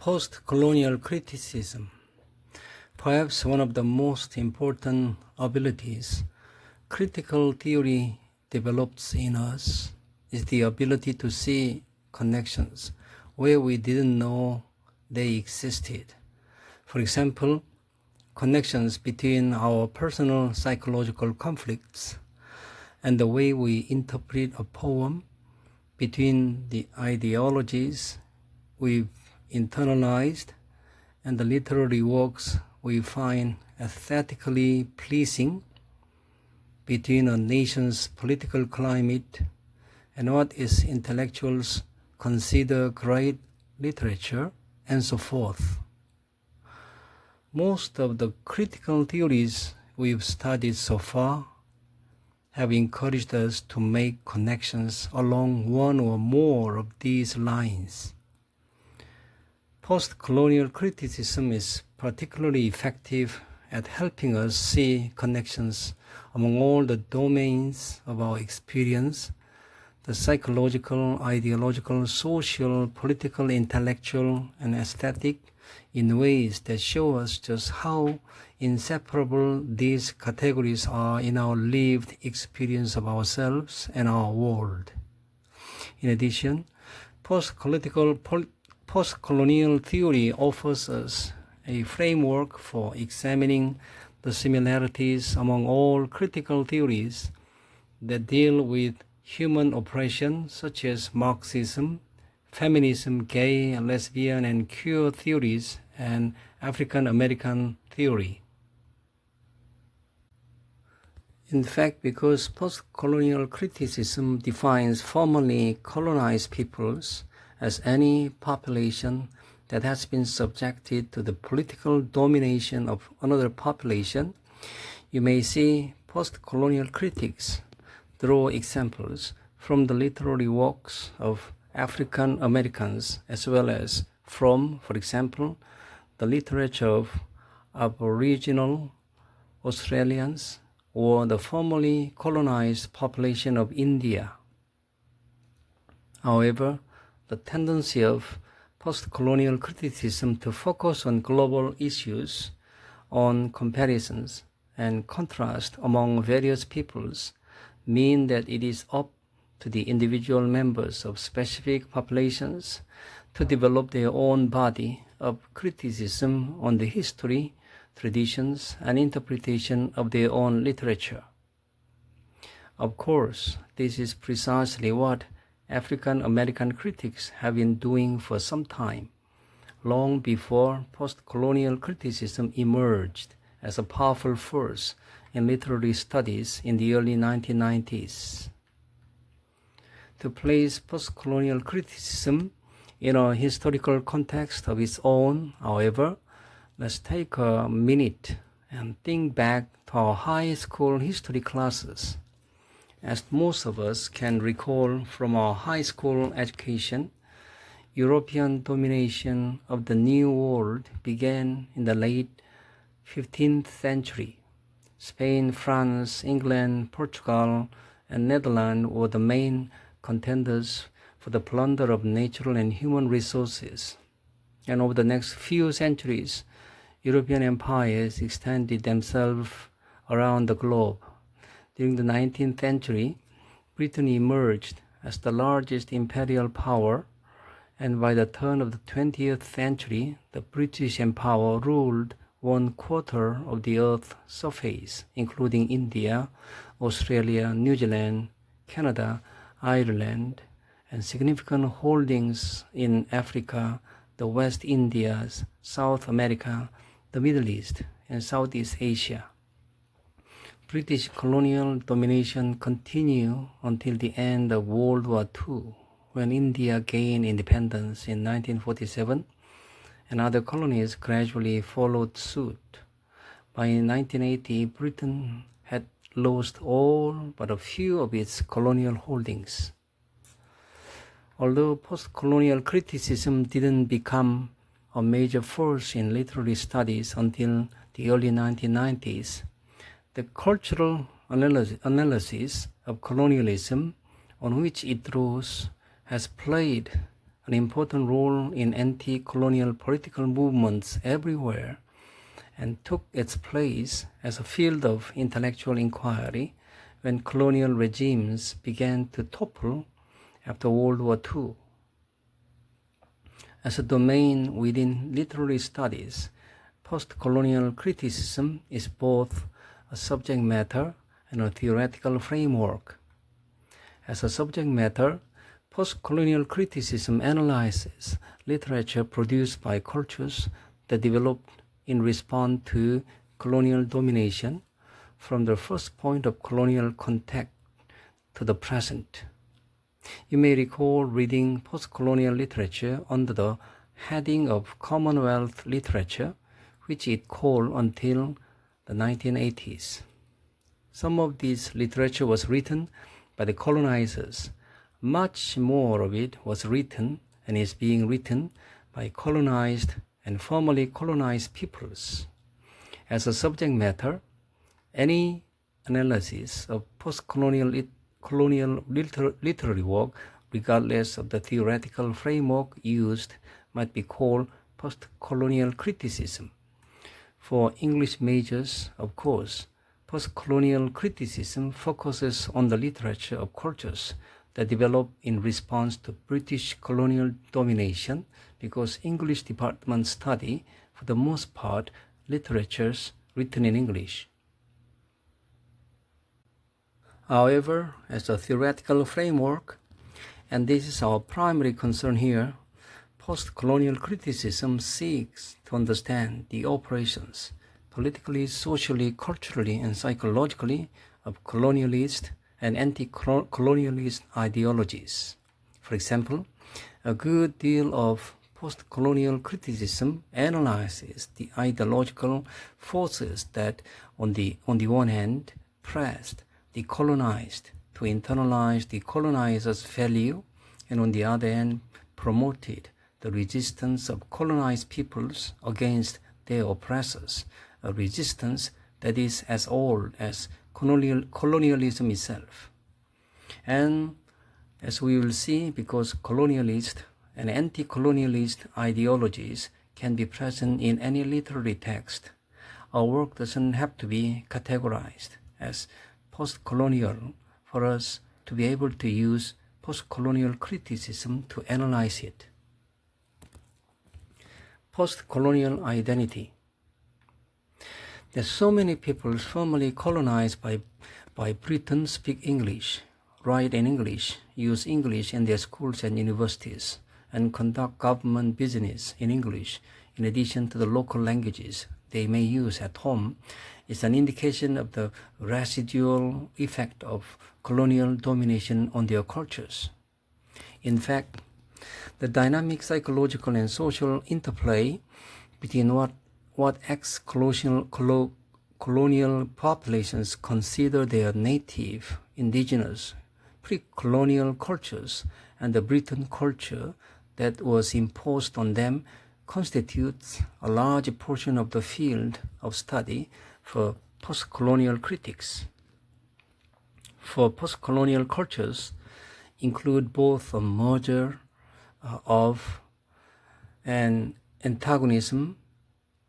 Postcolonial criticism. Perhaps one of the most important abilities critical theory develops in us is the ability to see connections where we didn't know they existed. For example, connections between our personal psychological conflicts and the way we interpret a poem, between the ideologies we've internalized and the literary works we find aesthetically pleasing, between a nation's political climate and what its intellectuals consider great literature, and so forth. Most of the critical theories we've studied so far have encouraged us to make connections along one or more of these lines. Postcolonial criticism is particularly effective at helping us see connections among all the domains of our experience, the psychological, ideological, social, political, intellectual, and aesthetic, in ways that show us just how inseparable these categories are in our lived experience of ourselves and our world. In addition, postcolonial theory offers us a framework for examining the similarities among all critical theories that deal with human oppression, such as Marxism, feminism, gay, lesbian, and queer theories, and African American theory. In fact, because postcolonial criticism defines formerly colonized peoples as any population that has been subjected to the political domination of another population, you may see postcolonial critics draw examples from the literary works of African Americans, as well as from, for example, the literature of Aboriginal Australians or the formerly colonized population of India. However, the tendency of postcolonial criticism to focus on global issues, on comparisons and contrast among various peoples, mean that it is up to the individual members of specific populations to develop their own body of criticism on the history, traditions, and interpretation of their own literature. Of course, this is precisely what African American critics have been doing for some time, long before postcolonial criticism emerged as a powerful force in literary studies in the early 1990s. To place postcolonial criticism in a historical context of its own, however, let's take a minute and think back to our high school history classes. As most of us can recall from our high school education, European domination of the New World began in the late 15th century. Spain, France, England, Portugal, and Netherlands were the main contenders for the plunder of natural and human resources. And over the next few centuries, European empires extended themselves around the globe. During the 19th century, Britain emerged as the largest imperial power, and by the turn of the 20th century, the British Empire ruled 1/4 of the Earth's surface, including India, Australia, New Zealand, Canada, Ireland, and significant holdings in Africa, the West Indies, South America, the Middle East, and Southeast Asia. British colonial domination continued until the end of World War II, when India gained independence in 1947, and other colonies gradually followed suit. By 1980, Britain had lost all but a few of its colonial holdings. Although postcolonial criticism didn't become a major force in literary studies until the early 1990s, the cultural analysis of colonialism on which it draws has played an an important role in anti-colonial political movements everywhere and took its place as a field of intellectual inquiry when colonial regimes began to topple after World War II. As a domain within literary studies, postcolonial criticism is both a subject matter and a theoretical framework. As a subject matter, postcolonial criticism analyzes literature produced by cultures that developed in response to colonial domination from the first point of colonial contact to the present. You may recall reading postcolonial literature under the heading of Commonwealth literature, which it called until the 1980s. Some of this literature was written by the colonizers. Much more of it was written and is being written by colonized and formerly colonized peoples. As a subject matter, any analysis of postcolonial literary work, regardless of the theoretical framework used, might be called postcolonial criticism. For English majors, of course, postcolonial criticism focuses on the literature of cultures that developed in response to British colonial domination, because English departments study, for the most part, literatures written in English. However, as a theoretical framework, and this is our primary concern here, postcolonial criticism seeks to understand the operations, politically, socially, culturally, and psychologically, of colonialist and anti-colonialist ideologies. For example, a good deal of postcolonial criticism analyzes the ideological forces that, on the one hand, pressed the colonized to internalize the colonizer's value, and on the other hand, promoted the resistance of colonized peoples against their oppressors, a resistance that is as old as colonialism itself. And as we will see, because colonialist and anti-colonialist ideologies can be present in any literary text, our work doesn't have to be categorized as post-colonial for us to be able to use post-colonial criticism to analyze it. Post-colonial identity. There's so many people formerly colonized by Britain speak English, write in English, use English in their schools and universities, and conduct government business in English in addition to the local languages they may use at home. Is an indication of the residual effect of colonial domination on their cultures. In fact, the dynamic psychological and social interplay between what ex-colonial populations consider their native, indigenous, pre-colonial cultures and the Britain culture that was imposed on them constitutes a large portion of the field of study for post-colonial critics. For post-colonial cultures include both a merger of an antagonism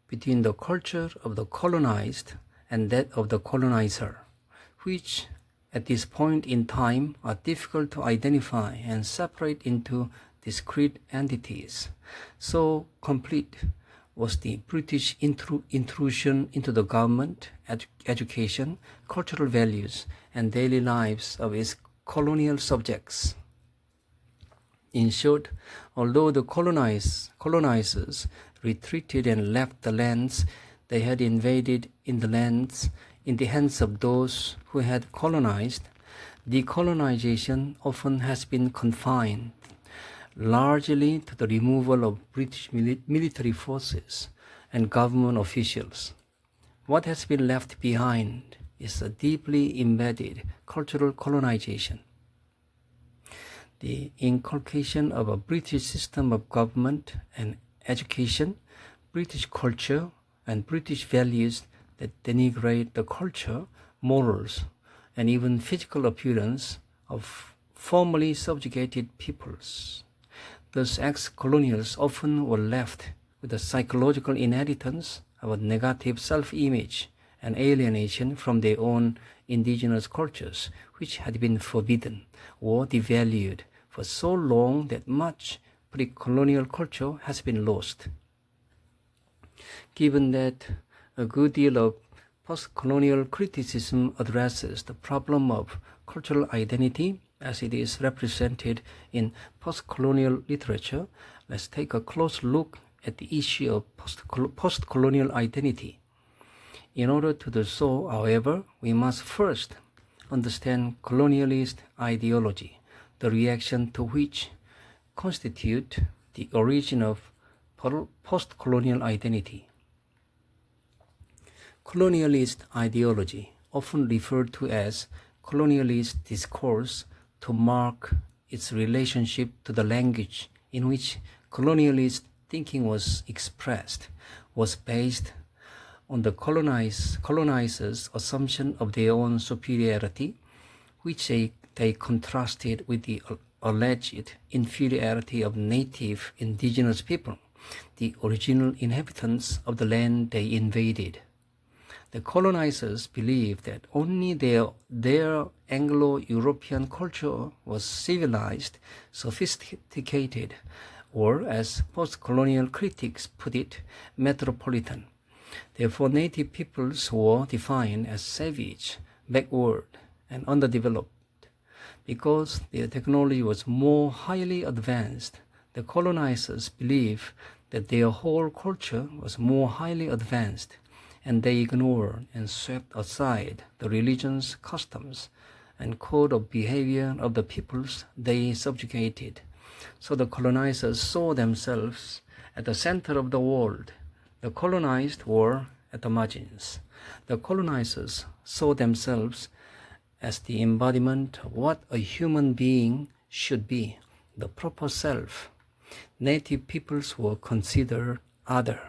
between the culture of the colonized and that of the colonizer, which at this point in time are difficult to identify and separate into discrete entities. So complete was the British intrusion into the government, education, cultural values, and daily lives of its colonial subjects. In short, although the colonizers retreated and left the lands they had invaded in the hands of those who had colonized, decolonization often has been confined largely to the removal of British military forces and government officials. What has been left behind is a deeply embedded cultural colonization. The inculcation of a British system of government and education, British culture, and British values that denigrate the culture, morals, and even physical appearance of formerly subjugated peoples. Thus, ex-colonials often were left with a psychological inheritance of a negative self-image and alienation from their own indigenous cultures, which had been forbidden or devalued for so long that much pre-colonial culture has been lost. Given that a good deal of post-colonial criticism addresses the problem of cultural identity as it is represented in post-colonial literature, let's take a close look at the issue of post-colonial identity. In order to do so, however, we must first understand colonialist ideology, the reaction to which constitute the origin of post-colonial identity. Colonialist ideology, often referred to as colonialist discourse to mark its relationship to the language in which colonialist thinking was expressed, was based on the colonizers' assumption of their own superiority, which they contrasted with the alleged inferiority of native indigenous people, the original inhabitants of the land they invaded. The colonizers believed that only their Anglo-European culture was civilized, sophisticated, or as post-colonial critics put it, metropolitan. Therefore, native peoples were defined as savage, backward, and underdeveloped. Because their technology was more highly advanced, the colonizers believed that their whole culture was more highly advanced, and they ignored and swept aside the religions, customs, and code of behavior of the peoples they subjugated. So the colonizers saw themselves at the center of the world. The colonized were at the margins. The colonizers saw themselves as the embodiment of what a human being should be, the proper self. Native peoples were considered other,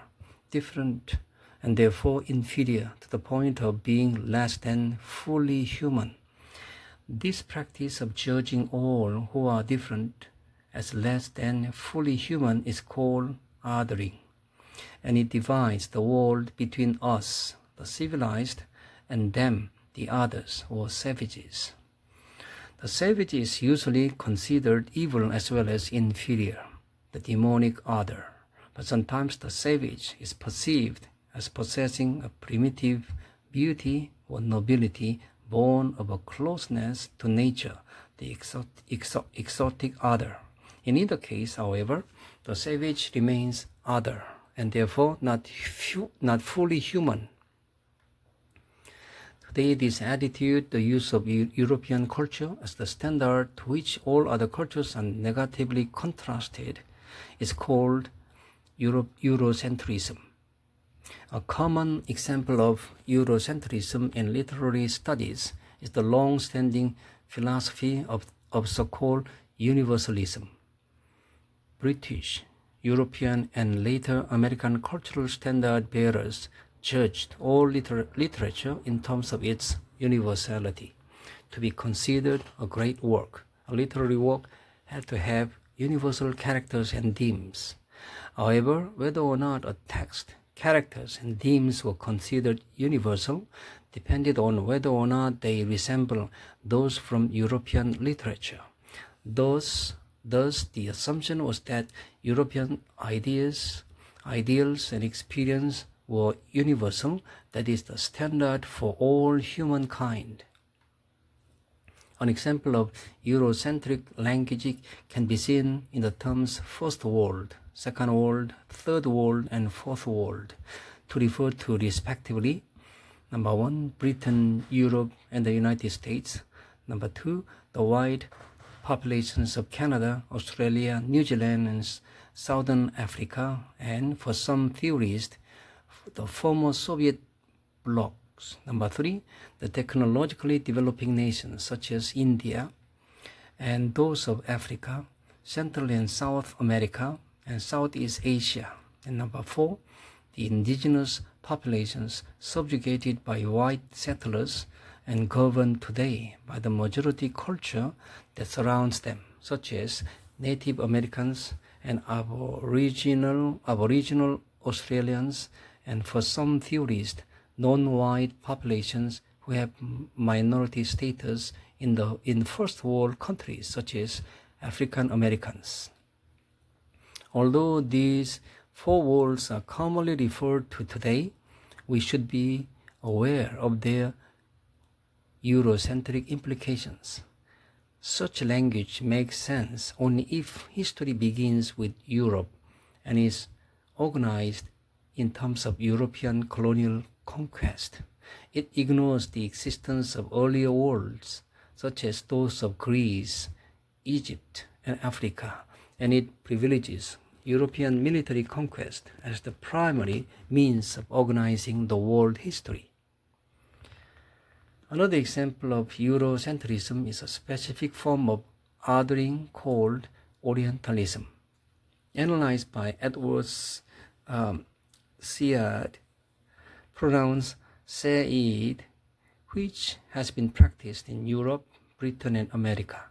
different, and therefore inferior to the point of being less than fully human. This practice of judging all who are different as less than fully human is called othering, and it divides the world between us, the civilized, and them, the others, or savages. The savage is usually considered evil as well as inferior, the demonic other, but sometimes the savage is perceived as possessing a primitive beauty or nobility born of a closeness to nature, the exotic other. In either case, however, the savage remains other and therefore not fully human. Today, this attitude, the use of European culture as the standard to which all other cultures are negatively contrasted, is called Eurocentrism. A common example of Eurocentrism in literary studies is the long-standing philosophy of so-called universalism. British, European, and later American cultural standard bearers judged all literature in terms of its universality. To be considered a great work, a literary work had to have universal characters and themes. However, whether or not a text, characters, and themes were considered universal depended on whether or not they resemble those from European literature. Thus, the assumption was that European ideals, and experience were universal, that is, the standard for all humankind. An example of Eurocentric language can be seen in the terms First World, Second World, Third World, and Fourth World, to refer to respectively, number 1, Britain, Europe, and the United States, number 2, the wide populations of Canada, Australia, New Zealand, and Southern Africa, and for some theorists, the former Soviet blocs. Number 3, the technologically developing nations such as India, and those of Africa, Central and South America, and Southeast Asia. And number 4, the indigenous populations subjugated by white settlers and governed today by the majority culture that surrounds them, such as Native Americans and Aboriginal Australians, and for some theorists, non-white populations who have minority status in first world countries such as African Americans. Although these four worlds are commonly referred to today, we should be aware of their Eurocentric implications. Such language makes sense only if history begins with Europe and is organized in terms of European colonial conquest. It ignores the existence of earlier worlds, such as those of Greece, Egypt, and Africa, and it privileges European military conquest as the primary means of organizing the world history. Another example of Eurocentrism is a specific form of othering called Orientalism, analyzed by Edward Said, pronounced Said, which has been practiced in Europe, Britain, and America.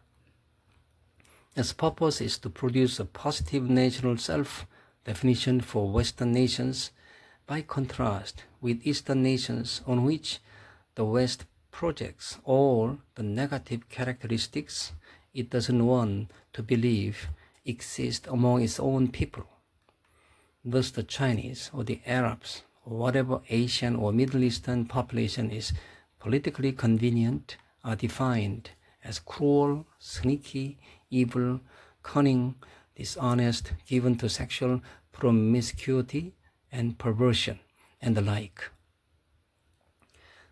Its purpose is to produce a positive national self-definition for Western nations, by contrast with Eastern nations on which the West projects all the negative characteristics it doesn't want to believe exist among its own people. Thus the Chinese or the Arabs or whatever Asian or Middle Eastern population is politically convenient are defined as cruel, sneaky, evil, cunning, dishonest, given to sexual promiscuity and perversion, and the like.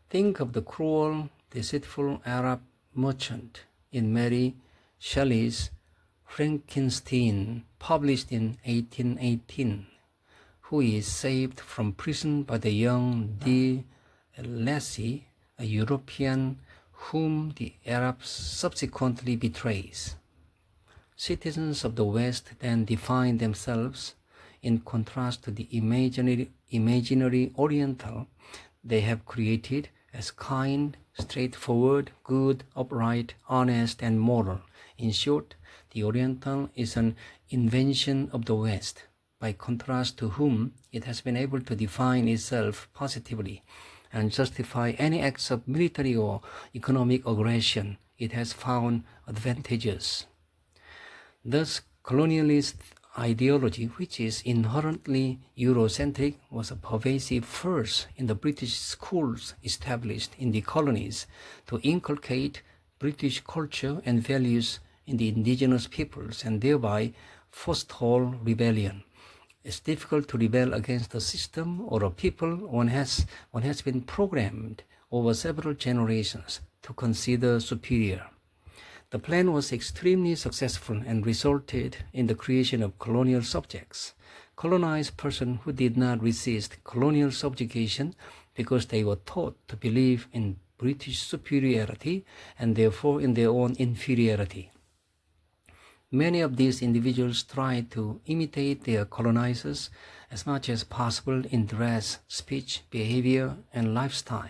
Think of the cruel, deceitful Arab merchant in Mary Shelley's Frankenstein, published in 1818, who is saved from prison by the young de Lacy, a European whom the Arab subsequently betrays. Citizens of the West then define themselves, in contrast to the imaginary Oriental they have created, as kind, straightforward, good, upright, honest, and moral. In short, the Oriental is an invention of the West, by contrast to whom it has been able to define itself positively and justify any acts of military or economic aggression it has found advantageous. Thus, colonialist ideology, which is inherently Eurocentric, was a pervasive force in the British schools established in the colonies to inculcate British culture and values in the indigenous peoples and thereby forestall rebellion. It's difficult to rebel against a system or a people one has been programmed over several generations to consider superior. The plan was extremely successful and resulted in the creation of colonial subjects, colonized persons who did not resist colonial subjugation because they were taught to believe in British superiority and therefore in their own inferiority. Many of these individuals tried to imitate their colonizers as much as possible in dress, speech, behavior, and lifestyle.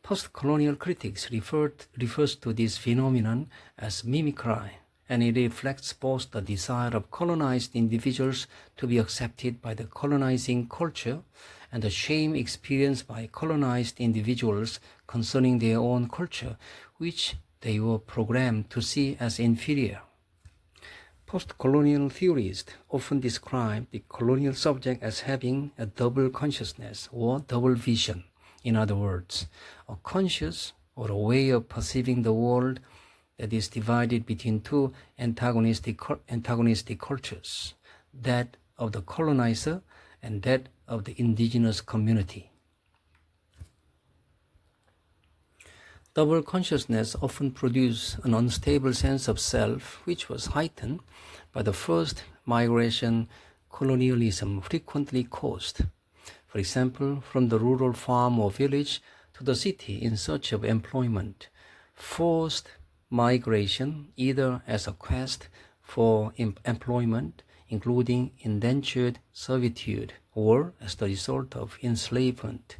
Postcolonial critics refers to this phenomenon as mimicry, and it reflects both the desire of colonized individuals to be accepted by the colonizing culture and the shame experienced by colonized individuals concerning their own culture, which they were programmed to see as inferior. Postcolonial theorists often describe the colonial subject as having a double consciousness or double vision. In other words, a conscious or a way of perceiving the world that is divided between two antagonistic cultures, that of the colonizer and that of the indigenous community. Double consciousness often produces an unstable sense of self, which was heightened by the first migration colonialism frequently caused. For example, from the rural farm or village to the city in search of employment. Forced migration, either as a quest for employment, including indentured servitude, or as the result of enslavement,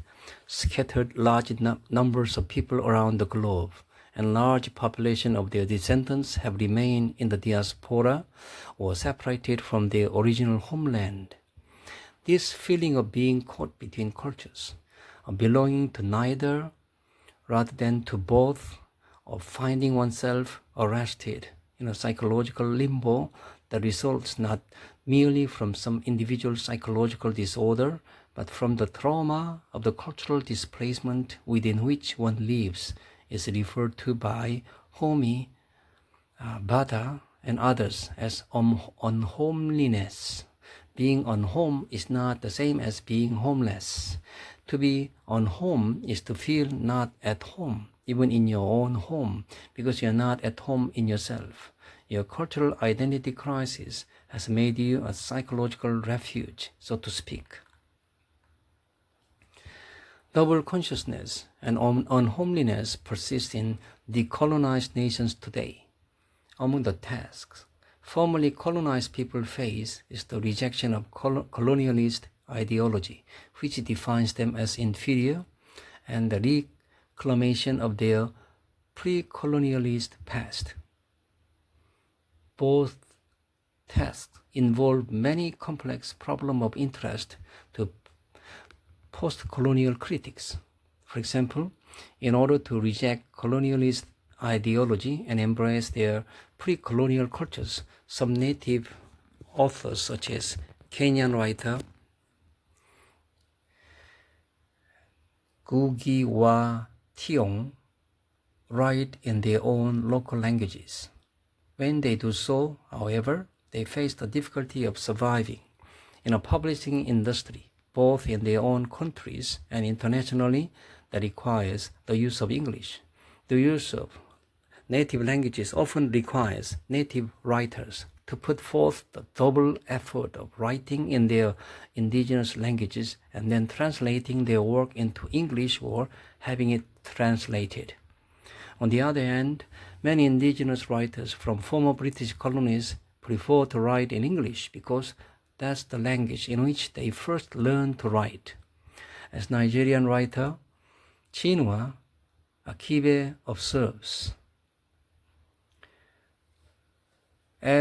scattered large numbers of people around the globe and large population of their descendants have remained in the diaspora or separated from their original homeland. This feeling of being caught between cultures, of belonging to neither rather than to both, of finding oneself arrested in a psychological limbo that results not merely from some individual psychological disorder, but from the trauma of the cultural displacement within which one lives, is referred to by Homi, Bada, and others as unhomeliness. Being unhome is not the same as being homeless. To be unhome is to feel not at home, even in your own home, because you're not at home in yourself. Your cultural identity crisis has made you a psychological refuge, so to speak. Double consciousness and unhomeliness persist in decolonized nations today. Among the tasks formerly colonized people face is the rejection of colonialist ideology, which defines them as inferior, and the reclamation of their pre-colonialist past. Both tasks involve many complex problems of interest to post-colonial critics. For example, in order to reject colonialist ideology and embrace their pre-colonial cultures, some native authors such as Kenyan writer Ngugi wa Thiong'o write in their own local languages. When they do so, however, they face the difficulty of surviving in a publishing industry, both in their own countries and internationally, that requires the use of English. The use of native languages often requires native writers to put forth the double effort of writing in their indigenous languages and then translating their work into English or having it translated. On the other hand, many indigenous writers from former British colonies prefer to write in English because that's the language in which they first learned to write. As Nigerian writer Chinua Achebe observes,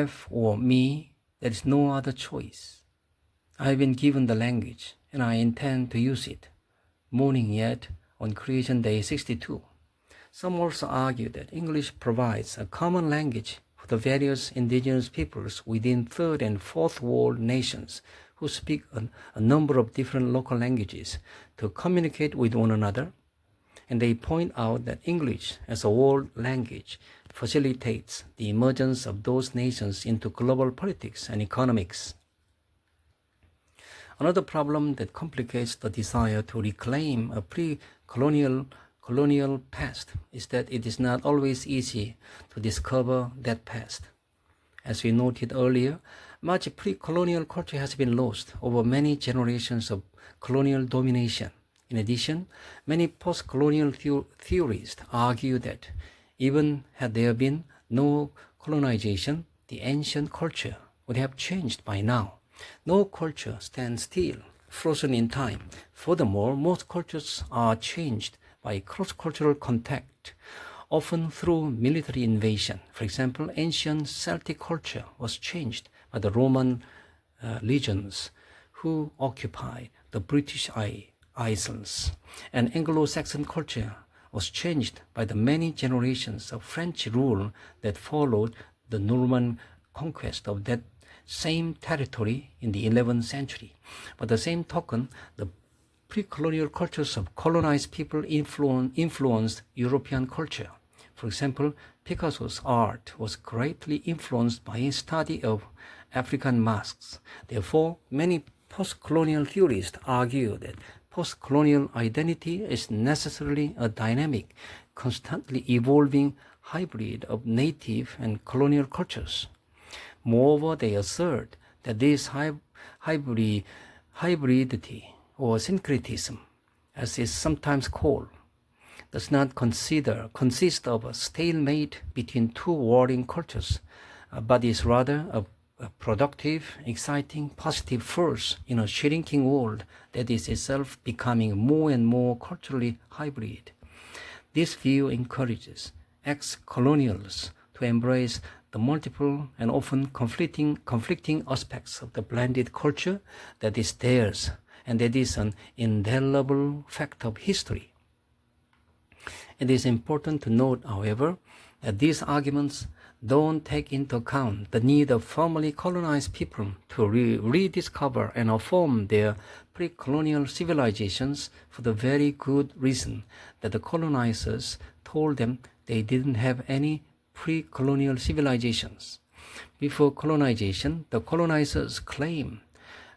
for me, there is no other choice. I have been given the language and I intend to use it. Mourning yet on Creation Day 62. Some also argue that English provides a common language for the various indigenous peoples within third and fourth world nations who speak a number of different local languages to communicate with one another. And they point out that English as a world language facilitates the emergence of those nations into global politics and economics. Another problem that complicates the desire to reclaim a pre-colonial past is that it is not always easy to discover that past. As we noted earlier, much pre-colonial culture has been lost over many generations of colonial domination. In addition, many post-colonial theorists argue that even had there been no colonization, the ancient culture would have changed by now. No culture stands still, frozen in time. Furthermore, most cultures are changed by cross-cultural contact, often through military invasion. For example, ancient Celtic culture was changed by the Roman legions who occupied the British Isles, and Anglo-Saxon culture was changed by the many generations of French rule that followed the Norman conquest of that same territory in the 11th century. By the same token, the pre-colonial cultures of colonized people influenced European culture. For example, Picasso's art was greatly influenced by his study of African masks. Therefore, many post-colonial theorists argue that post-colonial identity is necessarily a dynamic, constantly evolving hybrid of native and colonial cultures. Moreover, they assert that this hybridity or syncretism, as is sometimes called, does not consist of a stalemate between two warring cultures, but is rather a productive, exciting, positive force in a shrinking world that is itself becoming more and more culturally hybrid. This view encourages ex-colonials to embrace the multiple and often conflicting aspects of the blended culture that is theirs, and that is an indelible fact of history. It is important to note, however, that these arguments don't take into account the need of formerly colonized people to rediscover and affirm their pre-colonial civilizations for the very good reason that the colonizers told them they didn't have any pre-colonial civilizations. Before colonization, the colonizers claimed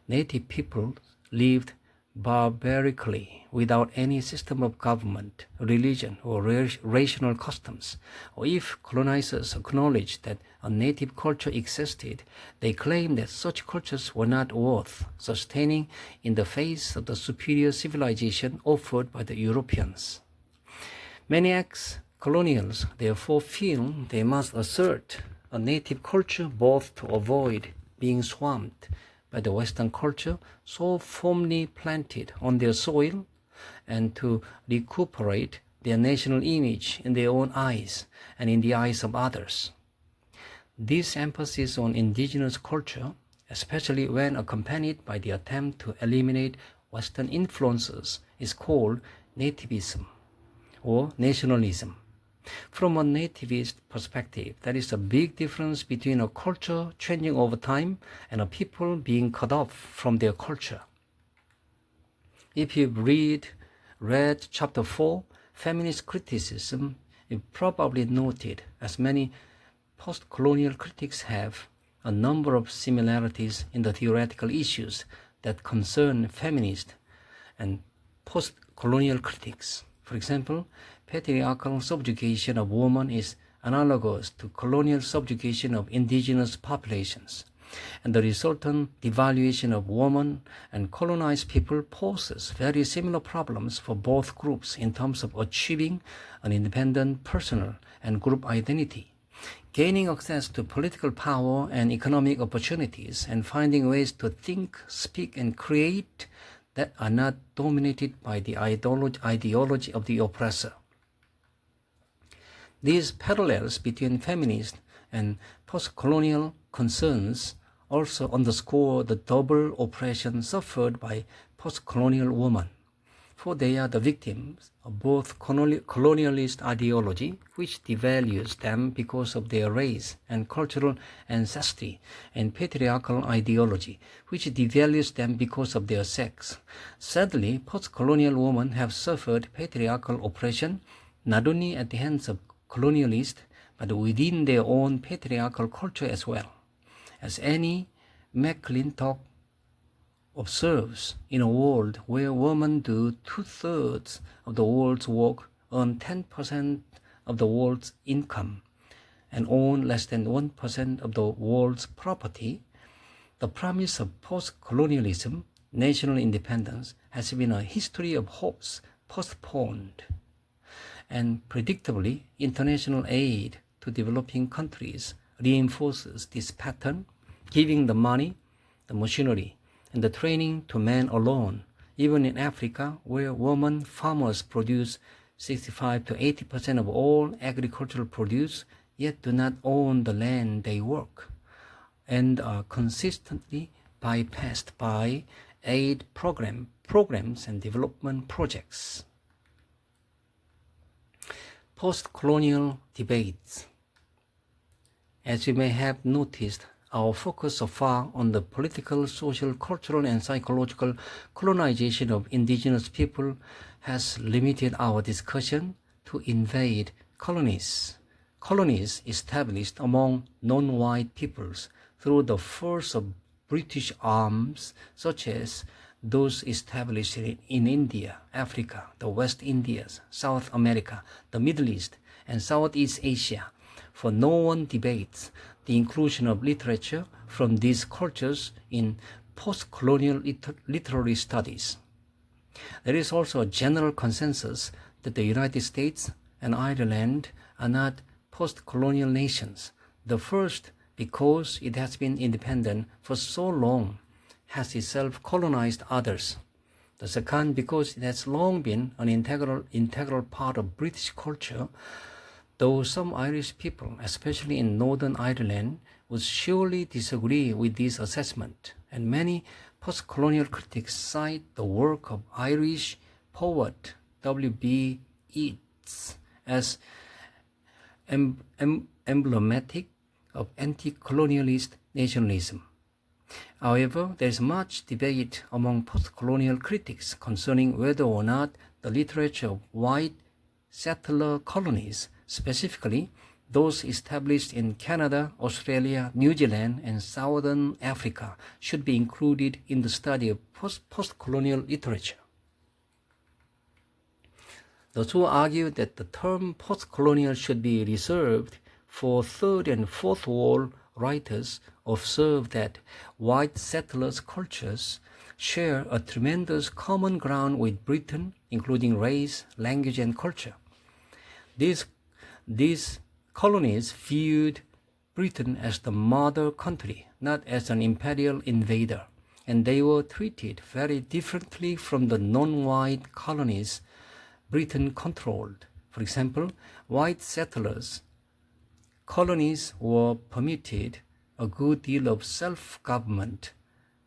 native people lived barbarically without any system of government, religion, or rational customs. Or if colonizers acknowledged that a native culture existed, they claimed that such cultures were not worth sustaining in the face of the superior civilization offered by the Europeans. Many ex-colonials therefore feel they must assert a native culture both to avoid being swamped by the Western culture so firmly planted on their soil, and to recuperate their national image in their own eyes and in the eyes of others. This emphasis on indigenous culture, especially when accompanied by the attempt to eliminate Western influences, is called nativism or nationalism. From a nativist perspective, there is a big difference between a culture changing over time and a people being cut off from their culture. If you've read chapter 4, Feminist Criticism, you've probably noted, as many post-colonial critics have, a number of similarities in the theoretical issues that concern feminist and post-colonial critics. For example, patriarchal subjugation of women is analogous to colonial subjugation of indigenous populations, and the resultant devaluation of women and colonized people poses very similar problems for both groups in terms of achieving an independent personal and group identity, gaining access to political power and economic opportunities, and finding ways to think, speak, and create that are not dominated by the ideology of the oppressor. These parallels between feminist and post-colonial concerns also underscore the double oppression suffered by post-colonial women, for they are the victims of both colonialist ideology, which devalues them because of their race and cultural ancestry, and patriarchal ideology, which devalues them because of their sex. Sadly, post-colonial women have suffered patriarchal oppression not only at the hands of colonialists, but within their own patriarchal culture as well. As Annie McClintock observes, in a world where women do 2/3 of the world's work, earn 10% of the world's income, and own less than 1% of the world's property, the promise of post-colonialism, national independence, has been a history of hopes postponed. And predictably, international aid to developing countries reinforces this pattern, giving the money, the machinery, and the training to men alone, even in Africa, where women farmers produce 65 to 80% of all agricultural produce, yet do not own the land they work, and are consistently bypassed by aid programs and development projects. Post-colonial debates. As you may have noticed, our focus so far on the political, social, cultural, and psychological colonization of indigenous people has limited our discussion to invade colonies. Colonies established among non-white peoples through the force of British arms, such as those established in India, Africa, the West Indies, South America, the Middle East, and Southeast Asia. For no one debates the inclusion of literature from these cultures in post-colonial literary studies. There is also a general consensus that the United States and Ireland are not post-colonial nations. The first, because it has been independent for so long, has itself colonized others. The second, because it has long been an integral part of British culture, Though some Irish people, especially in Northern Ireland, would surely disagree with this assessment, and many post-colonial critics cite the work of Irish poet W.B. Yeats as emblematic of anti-colonialist nationalism. However, there is much debate among post-colonial critics concerning whether or not the literature of white settler colonies, specifically those established in Canada, Australia, New Zealand, and Southern Africa, should be included in the study of post-colonial literature. Those who argue that the term post-colonial should be reserved for third and fourth world writers observe that white settlers' cultures share a tremendous common ground with Britain, including race, language, and culture. These colonies viewed Britain as the mother country, not as an imperial invader, and they were treated very differently from the non-white colonies Britain controlled. For example, white settlers' colonies were permitted a good deal of self-government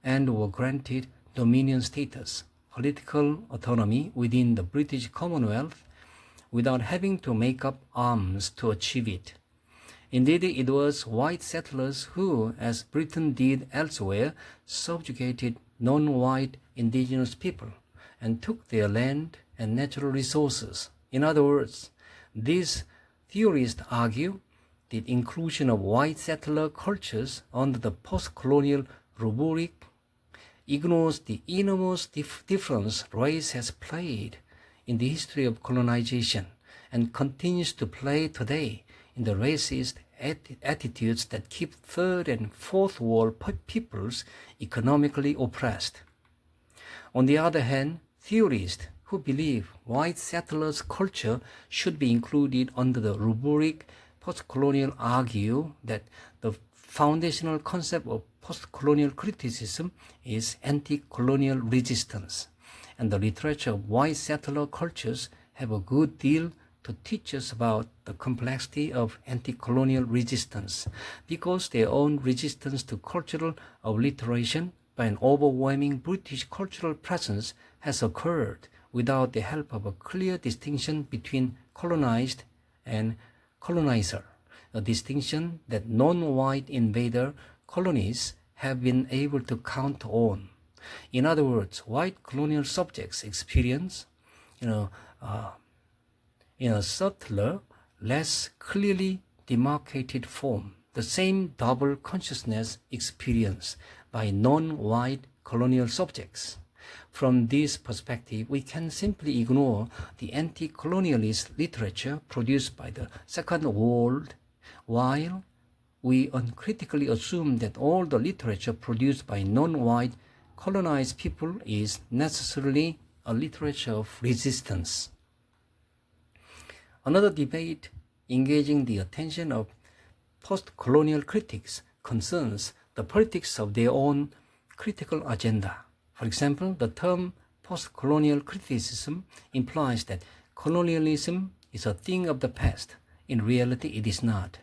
and were granted dominion status, political autonomy within the British Commonwealth, without having to make up arms to achieve it. Indeed, it was white settlers who, as Britain did elsewhere, subjugated non-white indigenous people and took their land and natural resources. In other words, these theorists argue the inclusion of white settler cultures under the post-colonial rubric ignores the enormous difference race has played in the history of colonization and continues to play today in the racist attitudes that keep third and fourth world peoples economically oppressed. On the other hand, theorists who believe white settlers' culture should be included under the rubric post-colonial argue that the foundational concept of post-colonial criticism is anti-colonial resistance, and the literature of white settler cultures have a good deal to teach us about the complexity of anti-colonial resistance, because their own resistance to cultural obliteration by an overwhelming British cultural presence has occurred without the help of a clear distinction between colonized and colonizer, a distinction that non-white invader colonies have been able to count on. In other words, white colonial subjects experience, in a subtler, less clearly demarcated form, the same double consciousness experienced by non-white colonial subjects. From this perspective, we can simply ignore the anti-colonialist literature produced by the Second World, while we uncritically assume that all the literature produced by non-white colonized people is necessarily a literature of resistance. Another debate engaging the attention of post-colonial critics concerns the politics of their own critical agenda. For example, the term post-colonial criticism implies that colonialism is a thing of the past. In reality, it is not.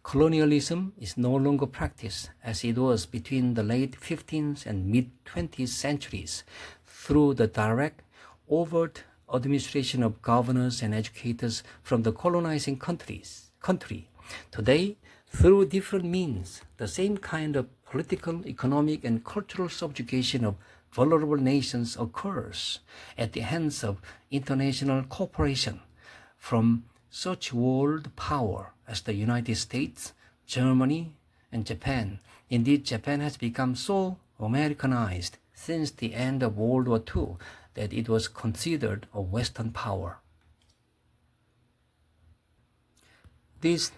Colonialism is no longer practiced as it was between the late 15th and mid-20th centuries through the direct, overt administration of governors and educators from the colonizing country. Today, through different means, the same kind of political, economic, and cultural subjugation of vulnerable nations occurs at the hands of international cooperation from such world power as the United States, Germany, and Japan. Indeed, Japan has become so Americanized since the end of World War II that it was considered a Western power. This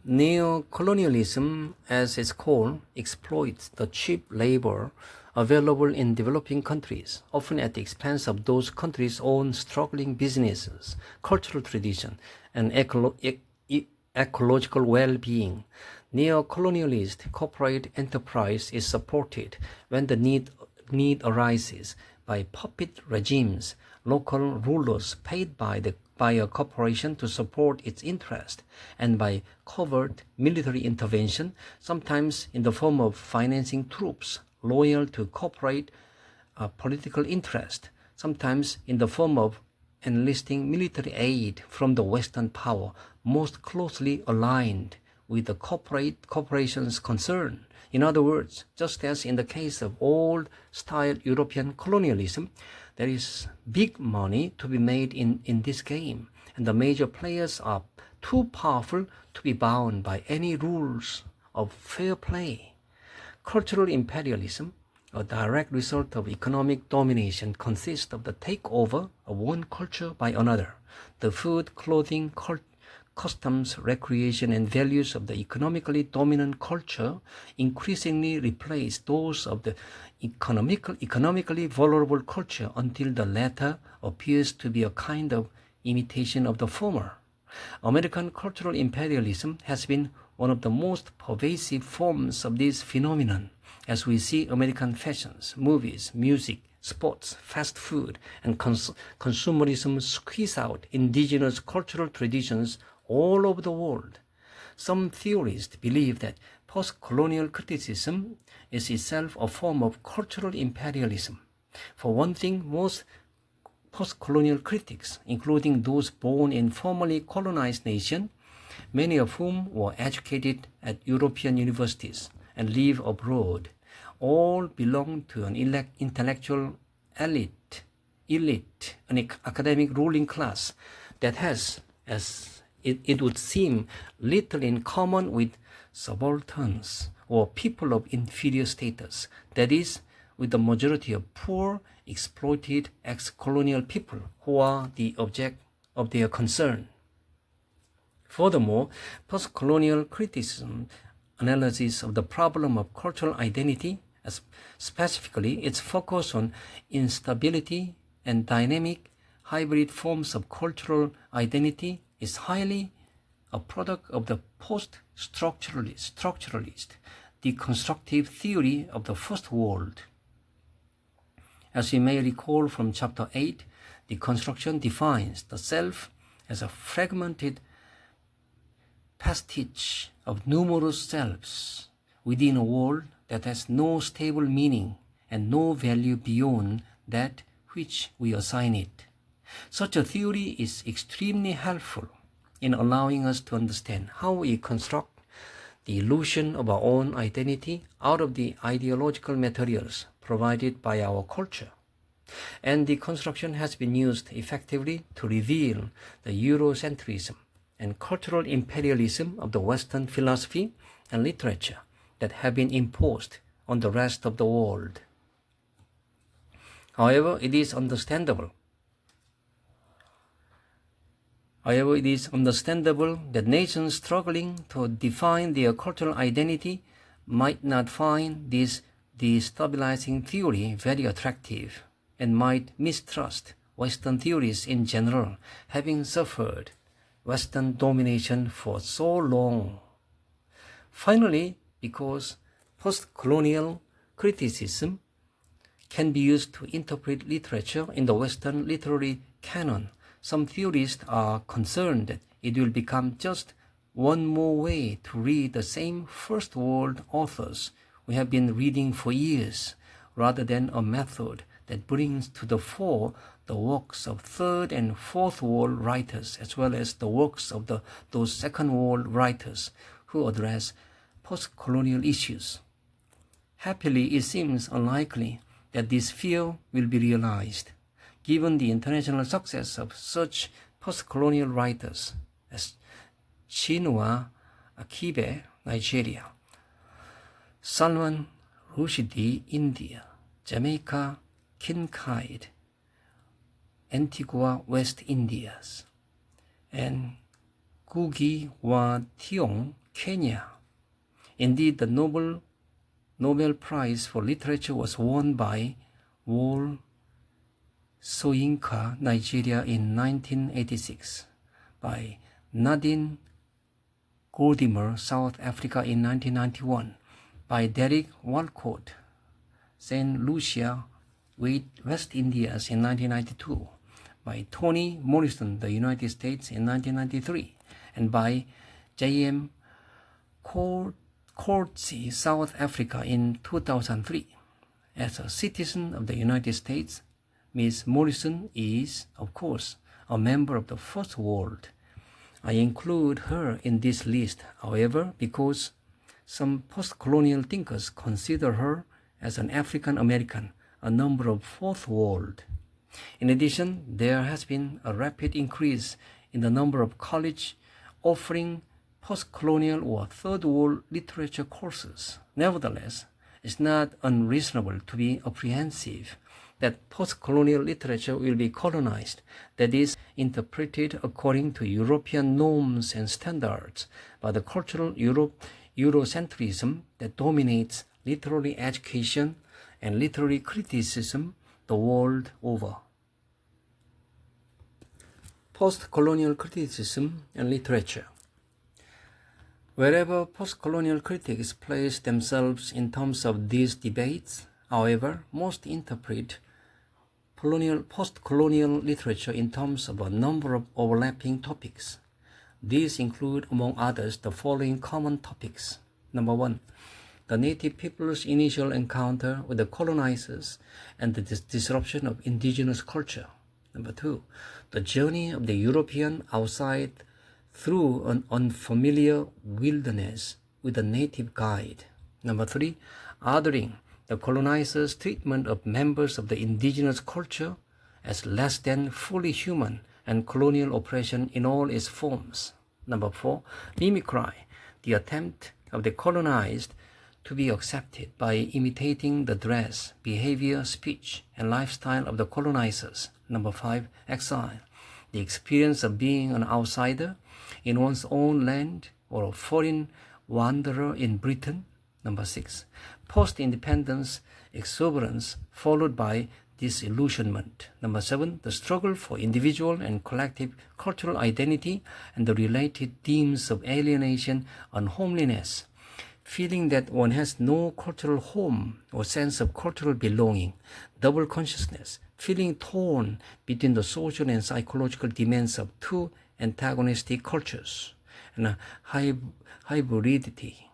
neo-colonialism, as it's called, exploits the cheap labor available in developing countries, often at the expense of those countries' own struggling businesses, cultural tradition, and ecological well-being. Neo-colonialist corporate enterprise is supported when the need arises by puppet regimes, local rulers paid by by a corporation to support its interest, and by covert military intervention, sometimes in the form of financing troops loyal to corporate political interest, sometimes in the form of enlisting military aid from the Western power most closely aligned with the corporation's concern. In other words, just as in the case of old-style European colonialism, there is big money to be made in this game, and the major players are too powerful to be bound by any rules of fair play. Cultural imperialism, a direct result of economic domination, consists of the takeover of one culture by another. The food, clothing, customs, recreation, and values of the economically dominant culture increasingly replace those of the economically vulnerable culture until the latter appears to be a kind of imitation of the former. American cultural imperialism has been one of the most pervasive forms of this phenomenon, as we see American fashions, movies, music, sports, fast food, and consumerism squeeze out indigenous cultural traditions all over the world. Some theorists believe that post-colonial criticism is itself a form of cultural imperialism. For one thing, most post-colonial critics, including those born in formerly colonized nations, many of whom were educated at European universities and live abroad, all belong to an intellectual elite, an academic ruling class that has, as it would seem, little in common with subalterns or people of inferior status, that is, with the majority of poor, exploited ex-colonial people who are the object of their concern. Furthermore, post-colonial criticism analysis of the problem of cultural identity, specifically its focus on instability and dynamic hybrid forms of cultural identity, is highly a product of the post-structuralist, deconstructive theory of the First World. As you may recall from Chapter 8, deconstruction defines the self as a fragmented pastiche of numerous selves within a world that has no stable meaning and no value beyond that which we assign it. Such a theory is extremely helpful in allowing us to understand how we construct the illusion of our own identity out of the ideological materials provided by our culture. And deconstruction has been used effectively to reveal the Eurocentrism and cultural imperialism of the Western philosophy and literature that have been imposed on the rest of the world. However, it is understandable that nations struggling to define their cultural identity might not find this destabilizing theory very attractive and might mistrust Western theories in general, having suffered Western domination for so long. Finally, because post-colonial criticism can be used to interpret literature in the Western literary canon, some theorists are concerned that it will become just one more way to read the same First World authors we have been reading for years, rather than a method that brings to the fore the works of Third and Fourth World writers, as well as the works of those Second World writers who address post-colonial issues. Happily, it seems unlikely that this fear will be realized, given the international success of such post-colonial writers as Chinua Achebe, Nigeria, Salman Rushdie, India, Jamaica Kincaid, Antigua, West Indies, and Ngugi wa Thiong'o, Kenya. Indeed, the Nobel Prize for Literature was won by Wole Soyinka, Nigeria in 1986, by Nadine Gordimer, South Africa in 1991, by Derek Walcott, St. Lucia, West Indies in 1992, by Toni Morrison, the United States, in 1993, and by J.M. Coetzee, South Africa, in 2003. As a citizen of the United States, Ms. Morrison is, of course, a member of the First World. I include her in this list, however, because some post-colonial thinkers consider her as an African American, a member of Fourth World. In addition, there has been a rapid increase in the number of colleges offering post-colonial or Third World literature courses. Nevertheless, it's not unreasonable to be apprehensive that post-colonial literature will be colonized, that is, interpreted according to European norms and standards by the cultural Eurocentrism that dominates literary education and literary criticism the world over. Post-colonial criticism and literature. Wherever post-colonial critics place themselves in terms of these debates, however, most interpret post-colonial literature in terms of a number of overlapping topics. These include, among others, the following common topics. Number 1, the native people's initial encounter with the colonizers and the disruption of indigenous culture. Number 2, the journey of the European outside through an unfamiliar wilderness with a native guide. Number 3, othering the colonizers' treatment of members of the indigenous culture as less than fully human and colonial oppression in all its forms. Number 4, mimicry, the attempt of the colonized to be accepted by imitating the dress, behavior, speech, and lifestyle of the colonizers. Number 5, exile, the experience of being an outsider in one's own land or a foreign wanderer in Britain. Number 6, post-independence exuberance followed by disillusionment. Number 7, the struggle for individual and collective cultural identity and the related themes of alienation and homeliness, feeling that one has no cultural home or sense of cultural belonging, double consciousness, feeling torn between the social and psychological demands of two antagonistic cultures, and hybridity,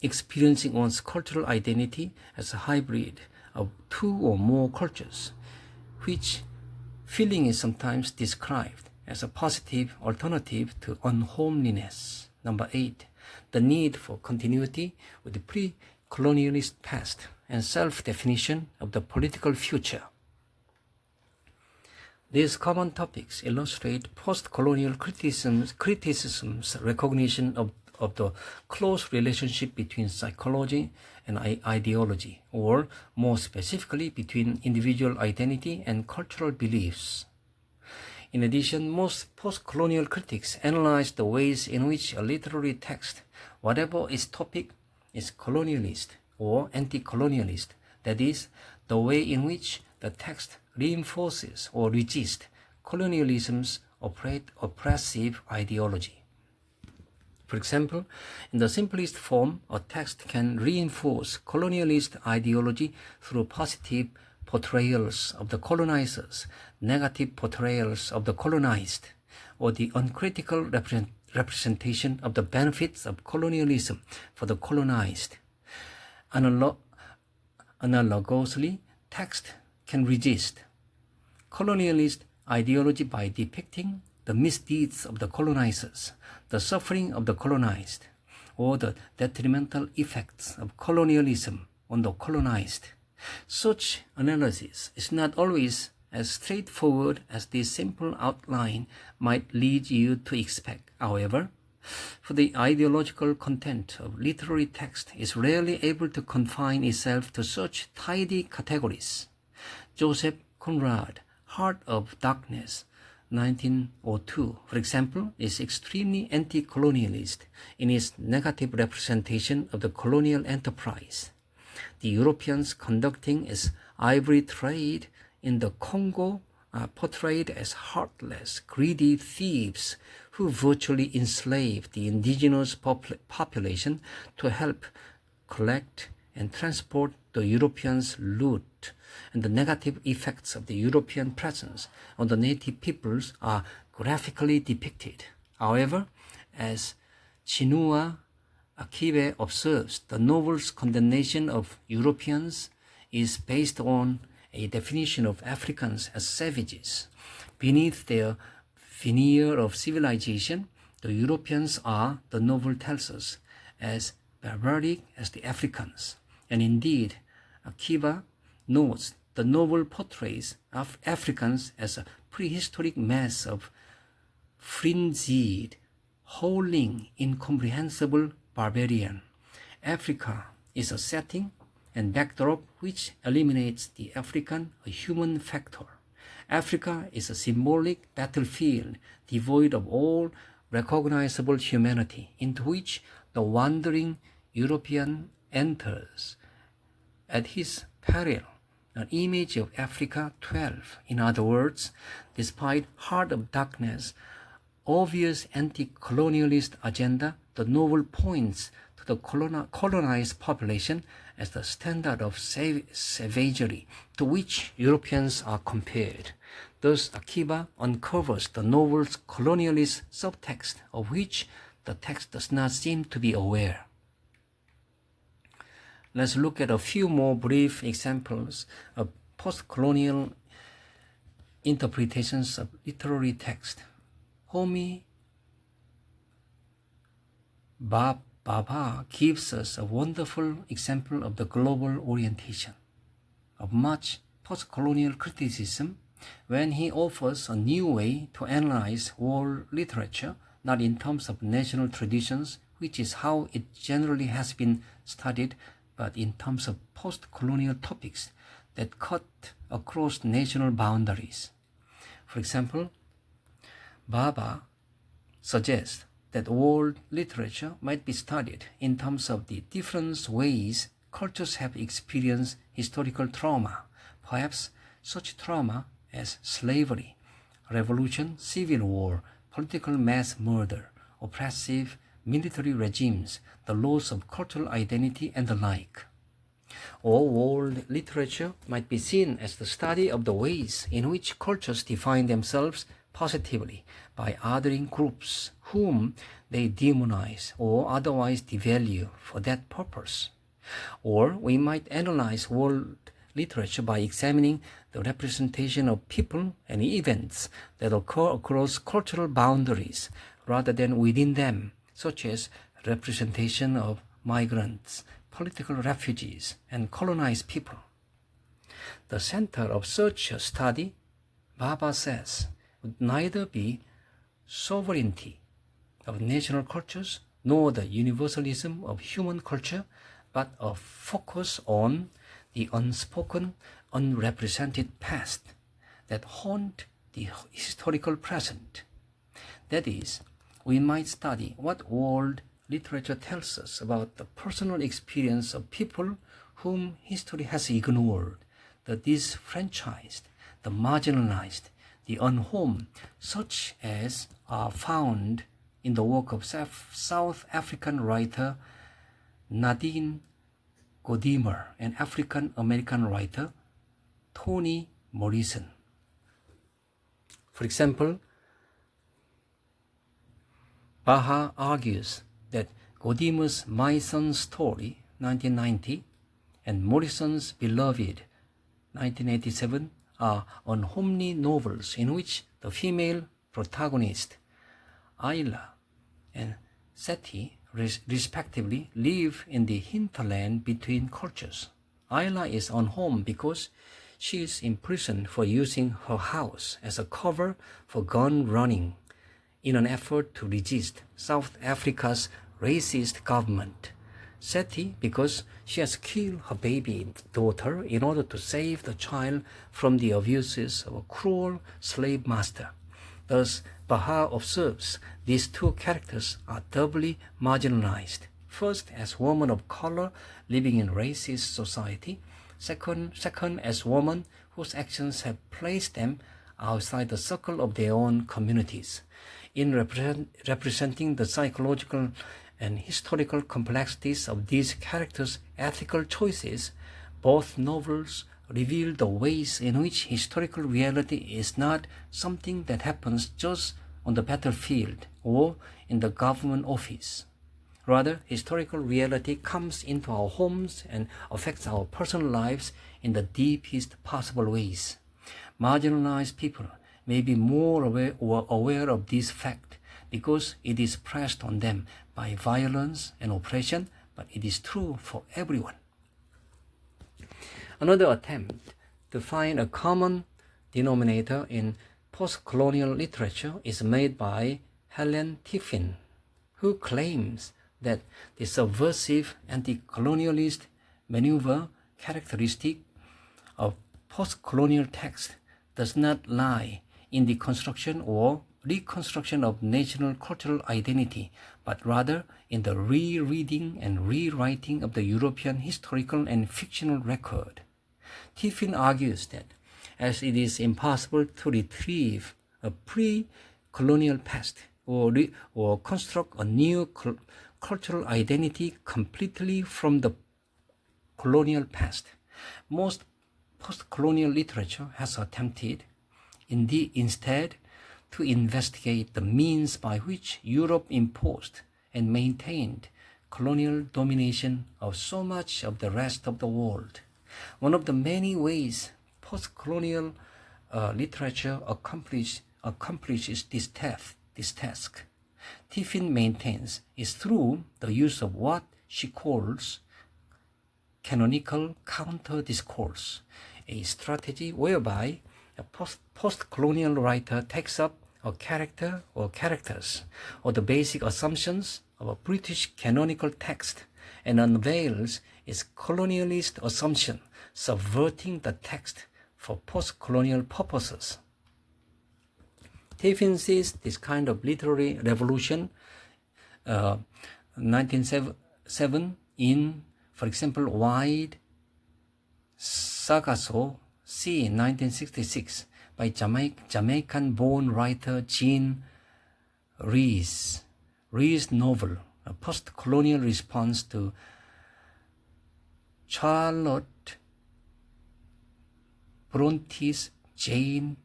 experiencing one's cultural identity as a hybrid of two or more cultures, which feeling is sometimes described as a positive alternative to unhomeliness. Number 8, the need for continuity with the pre-colonialist past and self-definition of the political future. These common topics illustrate post-colonial criticism's recognition of the close relationship between psychology and ideology, or more specifically between individual identity and cultural beliefs. In addition, most post-colonial critics analyze the ways in which a literary text, whatever its topic, is colonialist or anti-colonialist, that is, the way in which the text reinforces or resists colonialism's oppressive ideology. For example, in the simplest form, a text can reinforce colonialist ideology through positive portrayals of the colonizers, negative portrayals of the colonized, or the uncritical representation of the benefits of colonialism for the colonized. Analogously, text can resist colonialist ideology by depicting the misdeeds of the colonizers, the suffering of the colonized, or the detrimental effects of colonialism on the colonized. Such analysis is not always as straightforward as this simple outline might lead you to expect. However, for the ideological content of literary text is rarely able to confine itself to such tidy categories. Joseph Conrad, Heart of Darkness, 1902, for example, is extremely anti-colonialist in its negative representation of the colonial enterprise. The Europeans conducting its ivory trade in the Congo are portrayed as heartless, greedy thieves who virtually enslaved the indigenous population to help collect and transport the Europeans' loot and the negative effects of the European presence on the native peoples are graphically depicted. However, as Chinua Achebe observes, the novel's condemnation of Europeans is based on a definition of Africans as savages. Beneath their veneer of civilization, the Europeans are, the novel tells us, as barbaric as the Africans. And indeed, Akiba notes the novel portrays Africans as a prehistoric mass of frenzied, howling, incomprehensible barbarian. Africa is a setting and backdrop which eliminates the African human factor. Africa is a symbolic battlefield devoid of all recognizable humanity, into which the wandering European enters at his peril, an image of Africa 12. In other words, despite Heart of Darkness' obvious anti-colonialist agenda, the novel points to the colonized population as the standard of savagery to which Europeans are compared. Thus, Akiba uncovers the novel's colonialist subtext, of which the text does not seem to be aware. Let's look at a few more brief examples of post-colonial interpretations of literary text. Homi Bhabha gives us a wonderful example of the global orientation of much post-colonial criticism when he offers a new way to analyze world literature, not in terms of national traditions, which is how it generally has been studied, but in terms of post-colonial topics that cut across national boundaries. For example, Bhabha suggests that world literature might be studied in terms of the different ways cultures have experienced historical trauma, perhaps such trauma as slavery, revolution, civil war, political mass murder, oppressive military regimes, the loss of cultural identity, and the like. Or world literature might be seen as the study of the ways in which cultures define themselves positively by othering groups whom they demonize or otherwise devalue for that purpose. Or we might analyze world literature by examining the representation of people and events that occur across cultural boundaries rather than within them, such as representation of migrants, political refugees, and colonized people. The center of such a study, Bhabha says, would neither be sovereignty of national cultures nor the universalism of human culture, but a focus on the unspoken, unrepresented past that haunt the historical present. That is, we might study what world literature tells us about the personal experience of people whom history has ignored, the disfranchised, the marginalized, the unhomed, such as are found in the work of South African writer Nadine Gordimer and African-American writer Toni Morrison. For example, Bhabha argues that Gordimer's My Son's Story, 1990, and Morrison's Beloved, 1987, are unhomely novels in which the female protagonist, Ayla and Seti, respectively, live in the hinterland between cultures. Ayla is unhomed because she is imprisoned for using her house as a cover for gun running in an effort to resist South Africa's racist government. Seti because she has killed her baby daughter in order to save the child from the abuses of a cruel slave master. Thus, Bhabha observes these two characters are doubly marginalized. First, as women of color living in racist society. Second, as women whose actions have placed them outside the circle of their own communities. In representing the psychological and historical complexities of these characters' ethical choices, both novels reveal the ways in which historical reality is not something that happens just on the battlefield or in the government office. Rather, historical reality comes into our homes and affects our personal lives in the deepest possible ways. Marginalized people may be more aware of this fact because it is pressed on them by violence and oppression, but it is true for everyone. Another attempt to find a common denominator in post-colonial literature is made by Helen Tiffin, who claims that the subversive anti-colonialist maneuver characteristic of post-colonial text does not lie in the construction or reconstruction of national cultural identity, but rather in the rereading and rewriting of the European historical and fictional record. Tiffin argues that as it is impossible to retrieve a pre-colonial past or construct a new cultural identity completely from the colonial past, most post-colonial literature has attempted instead to investigate the means by which Europe imposed and maintained colonial domination of so much of the rest of the world. One of the many ways post-colonial literature accomplishes this task, Tiffin maintains, is through the use of what she calls canonical counter-discourse, a strategy whereby a post-colonial writer takes up a character or characters or the basic assumptions of a British canonical text and unveils its colonialist assumption, subverting the text for post-colonial purposes. Tiffin sees this kind of literary revolution 1907 in, for example, Wide Sargasso Sea in 1966 by Jamaican-born writer Jean Rhys. Rhys' novel, a post-colonial response to Charlotte Bronte's Jane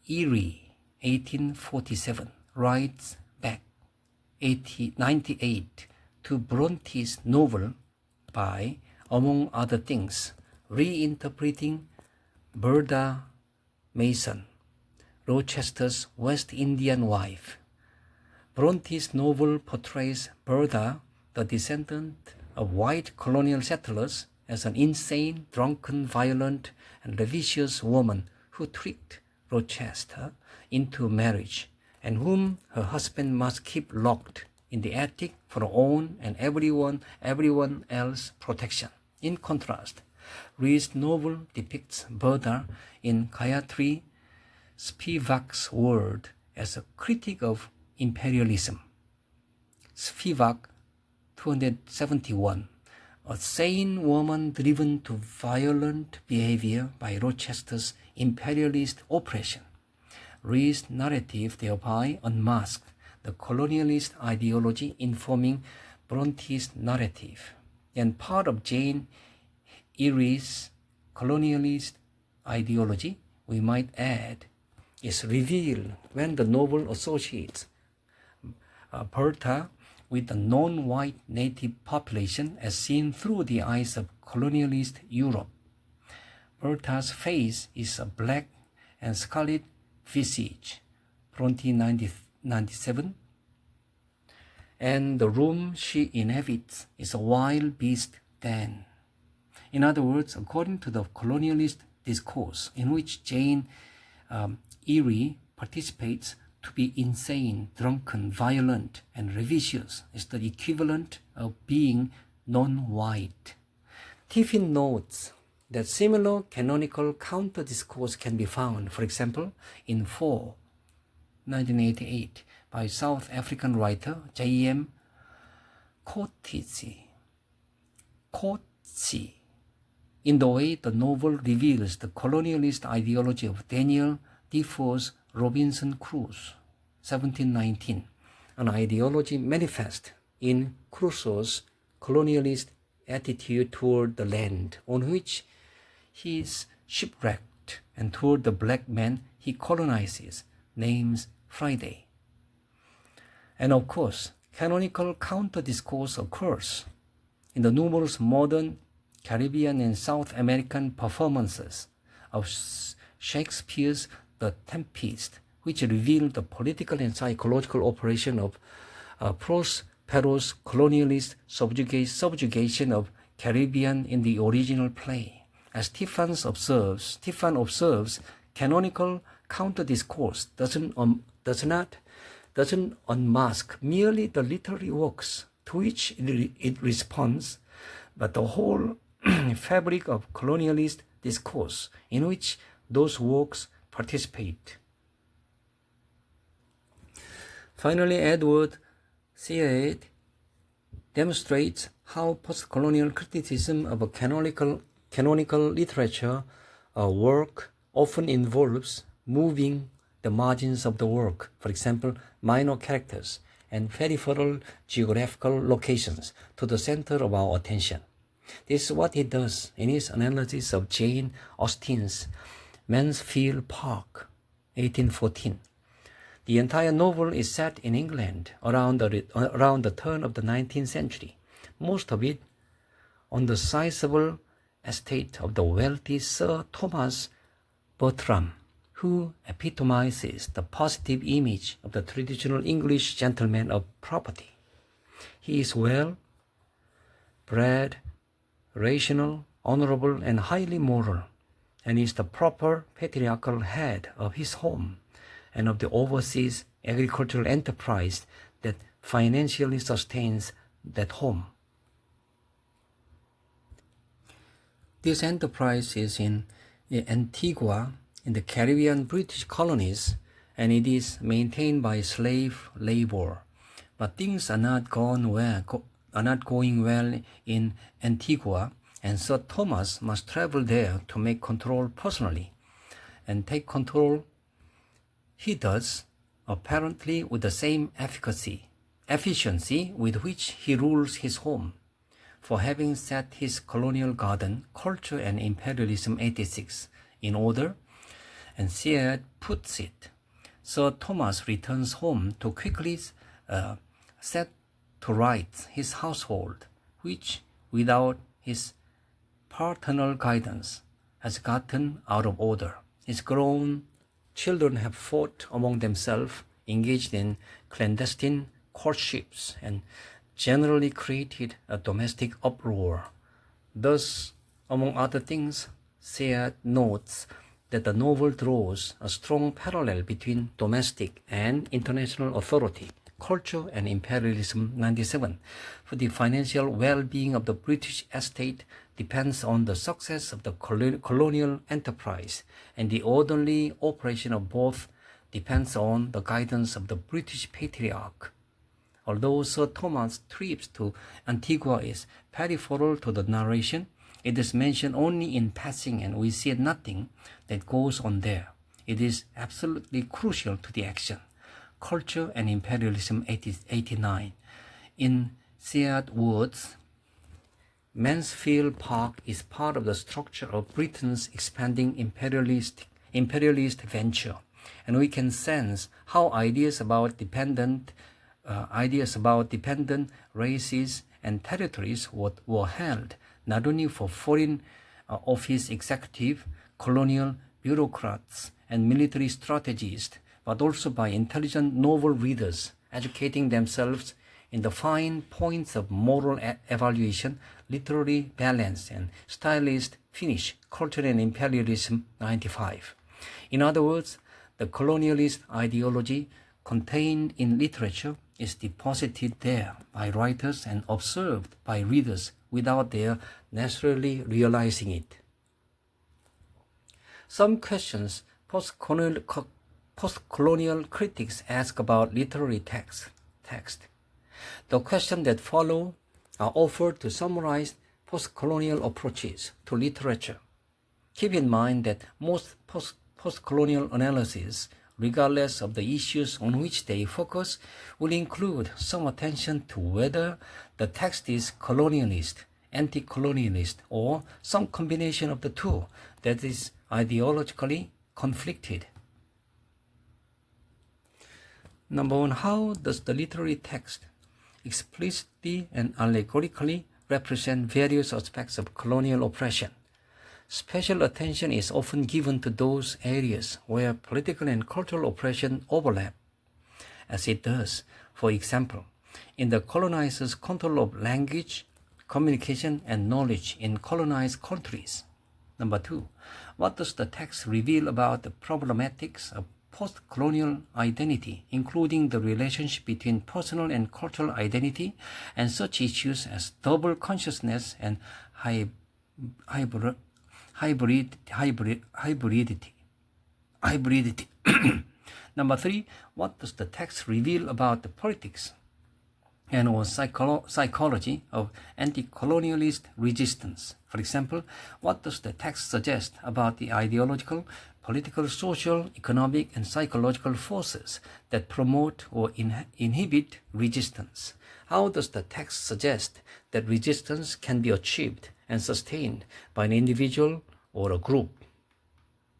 Eyre, 1847, writes back 98 to Bronte's novel by, among other things, reinterpreting Bertha Mason, Rochester's West Indian wife. Bronte's novel portrays Bertha, the descendant of white colonial settlers, as an insane, drunken, violent, and lascivious woman who tricked Rochester into marriage and whom her husband must keep locked in the attic for her own and everyone else's protection. In contrast, Rhys' novel depicts Bertha in Gayatri Spivak's world as a critic of imperialism. Spivak, 271, a sane woman driven to violent behavior by Rochester's imperialist oppression. Rhys' narrative thereby unmasked the colonialist ideology informing Bronte's narrative, and part of Jane Eyre's colonialist ideology, we might add, is revealed when the novel associates Bertha with the non-white native population as seen through the eyes of colonialist Europe. Bertha's face is a black and scarlet visage, Bronte 97, and the room she inhabits is a wild beast den. In other words, according to the colonialist discourse in which Jane Eyre participates, to be insane, drunken, violent, and ravicious is the equivalent of being non-white. Tiffin notes that similar canonical counter-discourse can be found, for example, in 1988, by South African writer J.M. Coetzee, in the way the novel reveals the colonialist ideology of Daniel Defoe's Robinson Crusoe, 1719, an ideology manifest in Crusoe's colonialist attitude toward the land on which he is shipwrecked and toward the black man he colonizes, names Friday. And of course, canonical counter-discourse occurs in the numerous modern Caribbean and South American performances of Shakespeare's The Tempest, which reveal the political and psychological operation of Prospero's colonialist subjugation of Caribbean in the original play. As Stephan observes, canonical counter-discourse doesn't unmask merely the literary works to which it responds, but the whole fabric of colonialist discourse in which those works participate. Finally, Edward Said demonstrates how postcolonial criticism of a canonical literature work often involves moving the margins of the work, for example, minor characters and peripheral geographical locations, to the center of our attention. This is what he does in his analysis of Jane Austen's Mansfield Park, 1814. The entire novel is set in England around the turn of the 19th century, most of it on the sizable estate of the wealthy Sir Thomas Bertram, who epitomizes the positive image of the traditional English gentleman of property. He is well bred, rational, honorable, and highly moral, and is the proper patriarchal head of his home and of the overseas agricultural enterprise that financially sustains that home. This enterprise is in Antigua, in the Caribbean British colonies, and it is maintained by slave labor. But things are not going well in Antigua, and Sir Thomas must travel there to make control personally, and take control he does, apparently with the same efficiency with which he rules his home. For having set his colonial garden, Culture and Imperialism 86, in order, and Seard puts it, Sir Thomas returns home to quickly set to rights his household, which, without his paternal guidance, has gotten out of order. His grown children have fought among themselves, engaged in clandestine courtships, and generally created a domestic uproar. Thus, among other things, Seard notes that the novel draws a strong parallel between domestic and international authority, Culture and Imperialism 97. For the financial well-being of the British estate depends on the success of the colonial enterprise, and the orderly operation of both depends on the guidance of the British patriarch. Although Sir Thomas' trips to Antigua is peripheral to the narration, it is mentioned only in passing, and we see nothing that goes on there. It is absolutely crucial to the action. Culture and Imperialism 89. In Seard's words, Mansfield Park is part of the structure of Britain's expanding imperialist venture, and we can sense how ideas about dependent races and territories were held not only for foreign office executive, colonial bureaucrats, and military strategists, but also by intelligent novel readers educating themselves in the fine points of moral evaluation, literary balance, and stylist finish. Culture and Imperialism 95. In other words, the colonialist ideology contained in literature is deposited there by writers and observed by readers without their necessarily realizing it. Some questions postcolonial critics ask about literary text. The questions that follow are offered to summarize postcolonial approaches to literature. Keep in mind that most postcolonial analyses, regardless of the issues on which they focus, will include some attention to whether the text is colonialist anti-colonialist, or some combination of the two that is ideologically conflicted. Number one, how does the literary text explicitly and allegorically represent various aspects of colonial oppression? Special attention is often given to those areas where political and cultural oppression overlap, as it does, for example, in the colonizers' control of language, communication, and knowledge in colonized countries. Number two, what does the text reveal about the problematics of post-colonial identity, including the relationship between personal and cultural identity and such issues as double consciousness and hybridity? Number three, what does the text reveal about the politics and or psychology of anti-colonialist resistance? For example, what does the text suggest about the ideological, political, social, economic, and psychological forces that promote or inhibit resistance? How does the text suggest that resistance can be achieved and sustained by an individual or a group?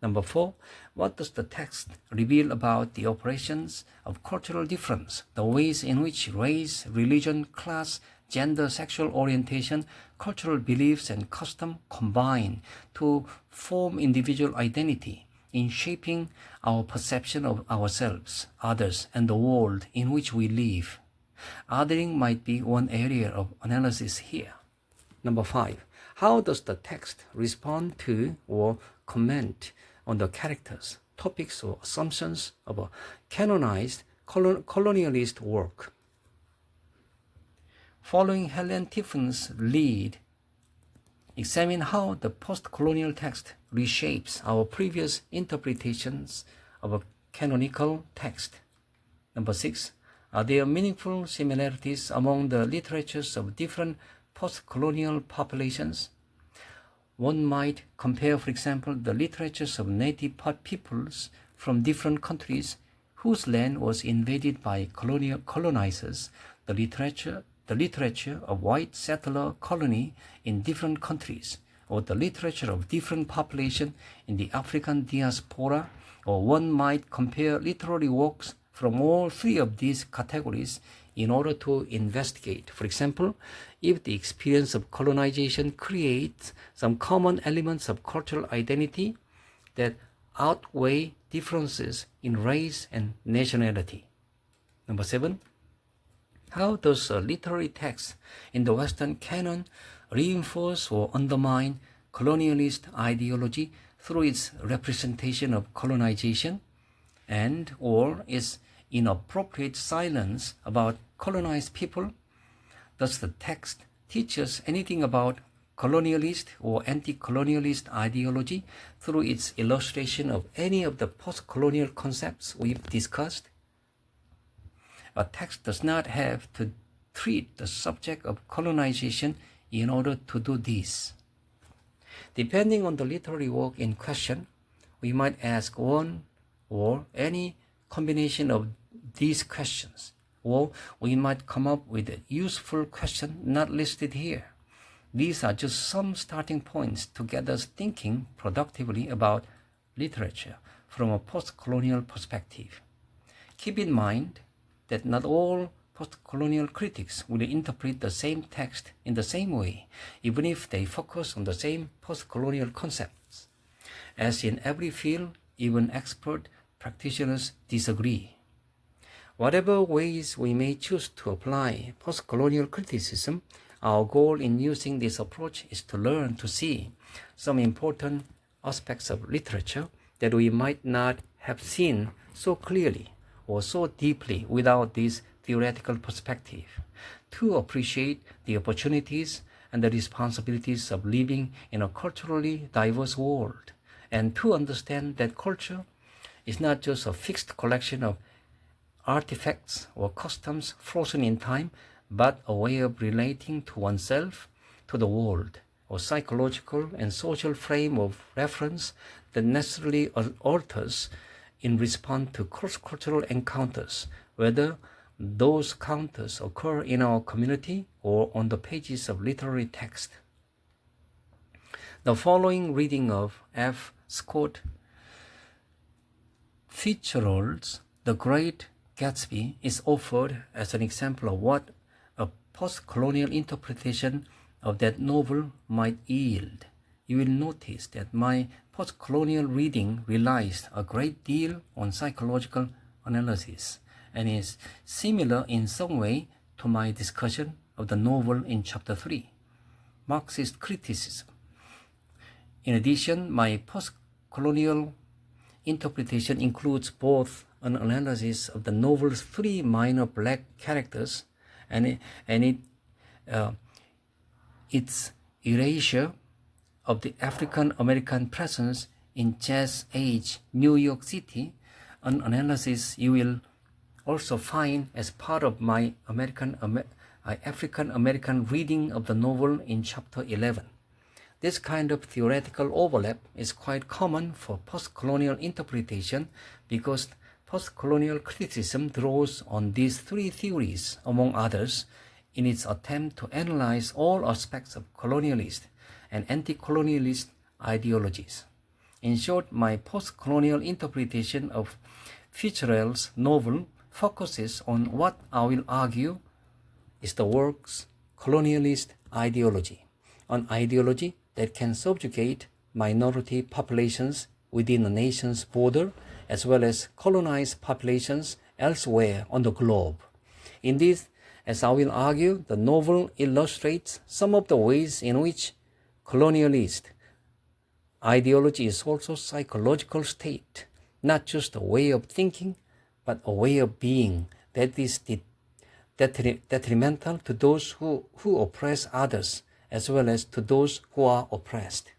Number four, what does the text reveal about the operations of cultural difference, the ways in which race, religion, class, gender, sexual orientation, cultural beliefs, and custom combine to form individual identity in shaping our perception of ourselves, others, and the world in which we live? Othering might be one area of analysis here. Number five, how does the text respond to or comment on the characters, topics, or assumptions of a canonized colonialist work? Following Helen Tiffon's lead, examine how the post-colonial text reshapes our previous interpretations of a canonical text. Number six, are there meaningful similarities among the literatures of different post-colonial populations? One might compare, for example, the literatures of native peoples from different countries whose land was invaded by colonizers, the literature of white settler colony in different countries, or the literature of different population in the African diaspora, or one might compare literary works from all three of these categories in order to investigate, for example, if the experience of colonization creates some common elements of cultural identity that outweigh differences in race and nationality. Number seven, how does a literary text in the Western canon reinforce or undermine colonialist ideology through its representation of colonization and or its inappropriate silence about colonized people? Does the text teach us anything about colonialist or anti-colonialist ideology through its illustration of any of the post-colonial concepts we've discussed? A text does not have to treat the subject of colonization in order to do this. Depending on the literary work in question, we might ask one or any combination of these questions, or we might come up with a useful question not listed here. These are just some starting points to get us thinking productively about literature from a post-colonial perspective. Keep in mind that not all post-colonial critics will interpret the same text in the same way, even if they focus on the same post-colonial concepts. As in every field, even expert practitioners disagree. Whatever ways we may choose to apply post-colonial criticism, our goal in using this approach is to learn to see some important aspects of literature that we might not have seen so clearly or so deeply without this theoretical perspective, to appreciate the opportunities and the responsibilities of living in a culturally diverse world, and to understand that culture is not just a fixed collection of artifacts or customs frozen in time, but a way of relating to oneself, to the world, or psychological and social frame of reference that necessarily alters in response to cross-cultural encounters, whether those encounters occur in our community or on the pages of literary text. The following reading of F. Scott Fitzgerald's The Great Gatsby is offered as an example of what a post-colonial interpretation of that novel might yield. You will notice that my post-colonial reading relies a great deal on psychological analysis and is similar in some way to my discussion of the novel in Chapter 3, Marxist Criticism. In addition, my post-colonial interpretation includes both an analysis of the novel's three minor black characters and its erasure of the African-American presence in Jazz Age New York City, an analysis you will also find as part of my African-American reading of the novel in Chapter 11. This kind of theoretical overlap is quite common for post-colonial interpretation because post-colonial criticism draws on these three theories, among others, in its attempt to analyze all aspects of colonialist and anti-colonialist ideologies. In short, my post-colonial interpretation of Fitzgerald's novel focuses on what I will argue is the work's colonialist ideology, an ideology that can subjugate minority populations within a nation's border as well as colonized populations elsewhere on the globe. Indeed, as I will argue, the novel illustrates some of the ways in which colonialist ideology is also a psychological state, not just a way of thinking, but a way of being that is detrimental to those who oppress others, as well as to those who are oppressed.